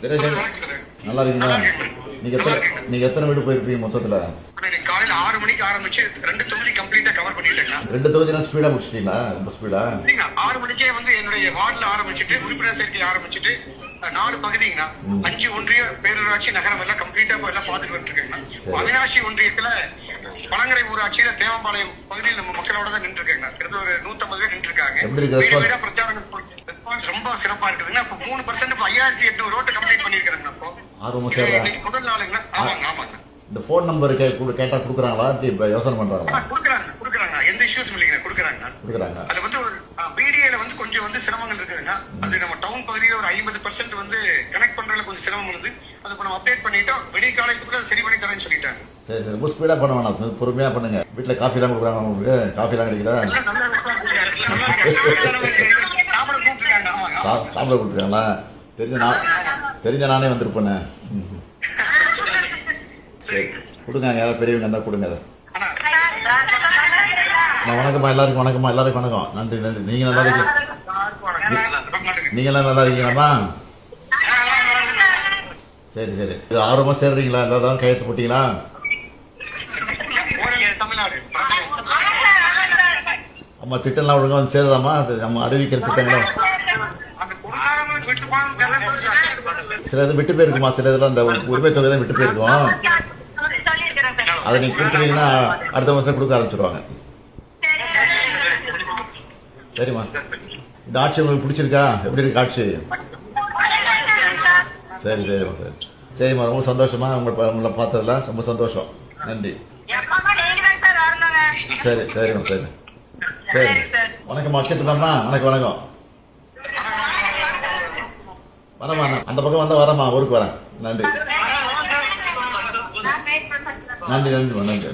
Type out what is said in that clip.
தினேஷன் நல்லா இருக்கீங்களா? நீங்க எத்தனை வீடு போயிருப்பீங்க மொத்தத்துல? காலையில 6 மணிக்கு ஆரம்பிச்சு 2 தொகுதி கம்ப்ளீட்டா கவர் பண்ணிட்டேங்களா? 2 தொகுதினா ஸ்பீடா முடிச்சிட்டீங்களா? ரொம்ப ஸ்பீடா? 6 மணிக்கே வந்து என்னுடைய வார்டுல ஆரம்பிச்சுட்டு உறுப்பினர் சேர்க்கை ஆரம்பிச்சுட்டு 4 பகுதிங்கண்ணா 5 ஒன்றிய பேரூராட்சி நகரம் எல்லாம் கம்ப்ளீட்டா எல்லாம் பார்த்துட்டு வந்துருக்கேங்கண்ணா. அவினாசி ஒன்றியத்துல பழங்கரை ஊராட்சியில தேவம்பாளையம் பகுதியில் நம்ம மக்களோட தான் நின்று இருக்கேங்கண்ணா. கிட்டத்தட்ட ஒரு 150 பேர் நின்று இருக்காங்க. பிரச்சாரம் ரொம்ப சிறப்பா இருக்குதுங்க. இப்ப 3% 5800 ரோட்டை கம்ப்ளீட் பண்ணிருக்காங்க. இப்போ முதல் நாளுங்கண்ணா. ஆமாங்க ஆமாங்க. இந்த போன் நம்பர் கேட்டா குடுக்குறாங்களா? யோசனை பண்றாங்களா? குடுக்குறாங்க. எந்த இஷ்யூஸ் இல்லைங்க. குடுக்குறாங்க. அது வந்து ஒரு பிடிஏல வந்து கொஞ்சம் வந்து சிரமங்கள் இருக்குதுங்க. அது நம்ம டவுன் பகுதியில ஒரு 50% வந்து கனெக்ட் பண்றதுல கொஞ்சம் சிரமம் இருந்து அது இப்ப நம்ம அப்டேட் பண்ணிட்டோம். விடிய காலைக்குள்ள சரி பண்ணி தரேன்னு சொல்லிட்டாங்க. சரி சரி, ரொம்ப ஸ்பீடா பண்ண வேணாம், பொறுமையா பண்ணுங்க. வீட்டுல காஃபி எல்லாம் கொடுக்குறாங்க உங்களுக்கு? காஃபி எல்லாம் கிடைக்குதா? சாப்பிட கொடுத்துருக்காங்களா? தெரிஞ்ச நானே வந்துருப்பேன். சரி கொடுங்க, யாராவது பெரியவங்க இருந்தா கொடுங்க. வணக்கம்மா எல்லாருக்கும், வணக்கம்மா எல்லாருக்கும் வணக்கம். நன்றி நன்றி. நீங்க நல்லா இருக்கீங்க? நீங்க எல்லாம் நல்லா இருக்கீங்களாம்மா? சரி சரி. இது ஆர்வமா சேர்றீங்களா? எல்லாரும் கையெழுத்து போட்டீங்களா? அம்மா திட்டம்லாம் ஒழுங்கா வந்து சேருதாம்மா? நம்ம அறிவிக்கிற திட்டங்களா சில இது விட்டு போயிருக்குமா? சில இதெல்லாம் அந்த உரிமை தொகை தான் விட்டு போயிருக்கோம். அதை நீங்க கொடுத்துட்டீங்கன்னா அடுத்த மாசம் கொடுக்க ஆரம்பிச்சிருவாங்க. சரிம்மா. இந்த ஆட்சி உங்களுக்கு பிடிச்சிருக்கா? எப்படி இருக்கு ஆட்சி? சரி சரிம்மா சரி. சரிம்மா, ரொம்ப சந்தோஷமா உங்களை பார்த்ததுல ரொம்ப சந்தோஷம். நன்றி. சரி சரிம்மா சரி சரி. வணக்கம் அச்சத்துமாம்மா. வணக்கம் வணக்கம். வரமா அந்த பக்கம் வந்தா வரமா, ஊருக்கு வரேன். நன்றி நன்றி நன்றி நன்றி.